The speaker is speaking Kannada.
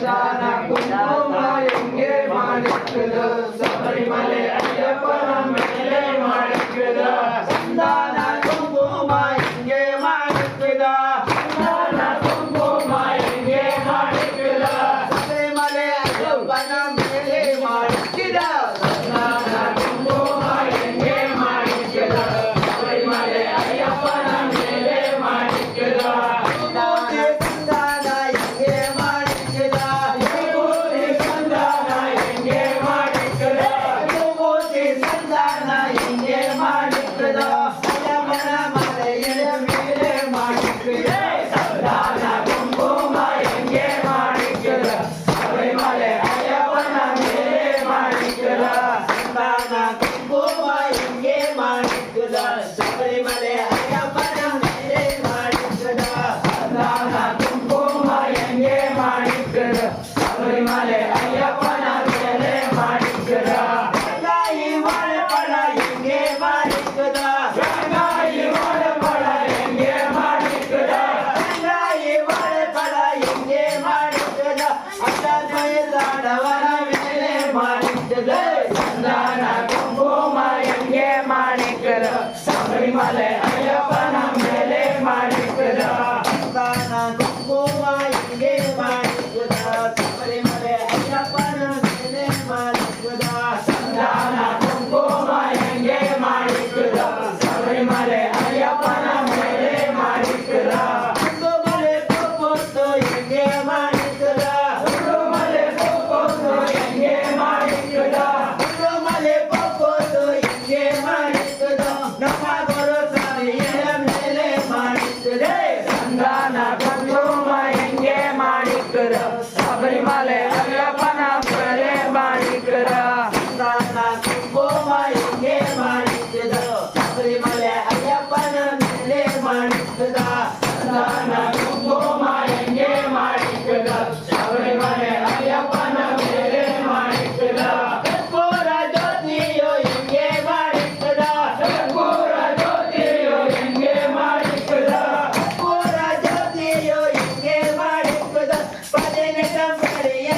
ಸಂಧಾನ ಕುಂಕುಮ ಹೆಂಗೆ ಮಾಡಿಕ್ಕದ ಶಬರಿಮಲೆ ಅಯ್ಯಪ್ಪನ ಮೇಲೆ ಮಾಡಿಕ್ಕದ ಸಂಧಾನ ಕುಂಕುಮ ಹೆಂಗೆ ಮಾಡಿಕ್ಕದ ಸಂಧಾನ ಕುಂಕುಮ ಹೆಂಗೆ ಮಾಡಿಕ್ಕದ ಶಬರಿಮಲೆ ಅಯ್ಯಪ್ಪನ ಮೇಲೆ ಮಾಡಿಕ್ಕದ ಸಂಧಾನ ಕುಂಕುಮ ಹೆಂಗೆ ಮಾಡಿಕ್ಕದ ಶಬರಿಮಲೆ ಅಯ್ಯಪ್ಪನ ಮೇಲೆ ಮಾಡಿಕ್ಕದ ಶಬರಿಮಲೆ ಅಯ್ಯಪ್ಪನ ಮೇಲೆ ಮಾಡಿಕ್ಕದ ಗಂಗಾಯಿ ವಾಳೆಪಳ ಹೆಂಗೆ ಮಾಡಿಕ್ಕದ ಗಂಗಾಯಿ ವಾಳೆಪಳ ಹೆಂಗೆ ಮಾಡಿಕ್ಕದ ಗಂಗಾಯಿ ವಾಳೆಪಳ ಹೆಂಗೆ ಮಾಡಿಕ್ಕದ ಅಡ್ಡಾಡವರ ಮೇಲೆ ಮಾಡಿಕ್ಕದ ಸಂಧಾನ ಕುಂಕುಮ ಹೆಂಗೆ ಮಾಡಿಕ್ಕದ ಶಬರಿಮಲೆ ಅಯ್ಯಪ್ಪನ ಮೇಲೆ ಮಾಡಿಕ್ಕದ ಸಂಧಾನ ಕುಂಕುಮ ಹೆಂಗೆ ಮಾಡಿಕ್ಕದ ಶಬರಿಮಲೆ ಅಯ್ಯಪ್ಪನ ಮೇಲೆ ಮಾಡಿಕ್ಕದ ಸಂಧಾನ ಕುಂಕುಮ ಹೆಂಗೆ ಮಾಡಿಕ್ಕದ ಶಬರಿಮಲೆ ಅಯ್ಯಪ್ಪನ ಮೇಲೆ ಮಾಡಿಕ್ಕದ ಕುಂಕುಮಲೆ ಕೊಪ್ಪತ್ತು ಹೆಂಗೆ ಮಾಡಿಕ್ಕದ ಕುಂಕುಮಲೆ ಕೊಪ್ಪತ್ತು ಹೆಂಗೆ ಮಾಡಿಕ್ಕದ ಕುಂಕುಮಲೆ ಕೊಪ್ಪತ್ತು ಹೆಂಗೆ ಮಾಡಿಕ್ಕದ ನಮ್ಮ ಗುರು ಸ್ವಾಮಿಯ ಮೇಲೆ ಮಾಡಿಕ್ಕದ ಸಂಧಾನ ಕುಂಕುಮ ಹೆಂಗೆ ಮಾಡಿಕ್ಕದ ಶಬರಿಮಲೆ ಅಯ್ಯಪ್ಪನ ಮೇಲೆ ಮಾಡಿಕ್ಕದ ಸಂಧಾನ ಕುಂಕುಮ ಹೆಂಗೆ ಮಾಡಿಕ್ಕದ ಶಬರಿಮಲೆ ಅಯ್ಯಪ್ಪನ ಮೇಲೆ ಮಾಡಿಕ್ಕದ ಸಂಧಾನ ಕುಂಕುಮ ಹೆಂಗೆ ಮಾಡಿಕ್ಕದ ಶಬರಿಮಲೆ ಅಯ್ಯಪ್ಪನ ಮೇಲೆ ಮಾಡಿಕ್ಕದ ಕರ್ಪೂರ ಜ್ಯೋತಿಯು ಹೆಂಗೆ ಮಾಡಿಕ್ಕದ ಕರ್ಪೂರ ಜ್ಯೋತಿಯು ಹೆಂಗೆ ಮಾಡಿಕ್ಕದ ಕರ್ಪೂರ ಜ್ಯೋತಿಯು ಹೆಂಗೆ ಮಾಡಿಕ್ಕದ ಭಜನೆ ಕಂಬಳಿಯ